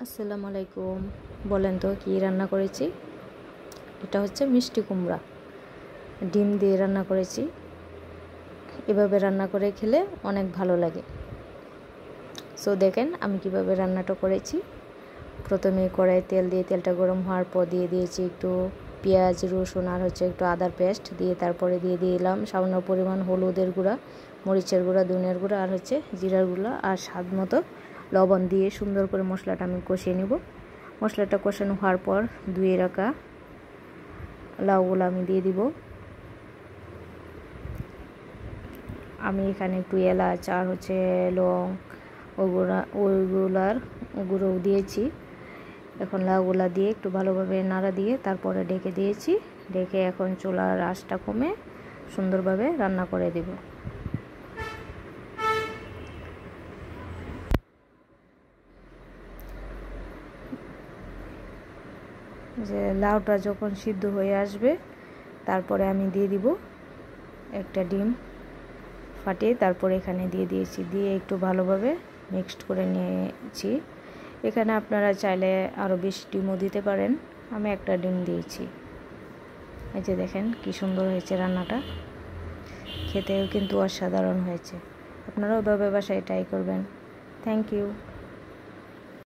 আসসালামু আলাইকুম। বলেন তো কি রান্না করেছি? এটা হচ্ছে মিষ্টি কুমড়া, ডিম দিয়ে রান্না করেছি। এভাবে রান্না করে খেলে অনেক ভালো লাগে। সো দেখেন আমি কিভাবে রান্নাটা করেছি। প্রথমে কড়াই তেল দিয়ে তেলটা গরম হওয়ার পর দিয়ে দিয়েছি একটু পেঁয়াজ, রসুন আর একটু আদার পেস্ট দিয়ে তারপরে দিয়ে দিলাম সামান্য পরিমাণ হলুদের গুঁড়া, মরিচের গুঁড়া, ধনিয়ার গুঁড়া আর জিরার গুঁড়া আর স্বাদ মতো লবণ দিয়ে সুন্দর করে মশলাটা আমি কষিয়ে নেব। মশলাটা কষানো হওয়ার পর ধুয়ে রাখা লাউগুলো আমি দিয়ে দিব। আমি এখানে একটু এলাচ আর লং ওইগুলার গুঁড়ো দিয়েছি। এখন লাউগুলা দিয়ে একটু ভালোভাবে নাড়া দিয়ে তারপরে ঢেকে দিয়েছি। ঢেকে এখন চুলার আঁচটা কমে সুন্দরভাবে রান্না করে দেব। যে লাউটা যখন সিদ্ধ হয়ে আসবে তারপরে আমি দিয়ে দিব একটা ডিম ফাটিয়ে, তারপরে এখানে দিয়ে দিয়েছি, দিয়ে একটু ভালোভাবে মিক্সড করে নিয়েছি। এখানে আপনারা চাইলে আরও বেশি ডিমও দিতে পারেন। আমি একটা ডিম দিয়েছি। এই যে দেখেন কি সুন্দর হয়েছে রান্নাটা, খেতেও কিন্তু অসাধারণ হয়েছে। আপনারাও এভাবে বাসায় ট্রাই করবেন। Thank you.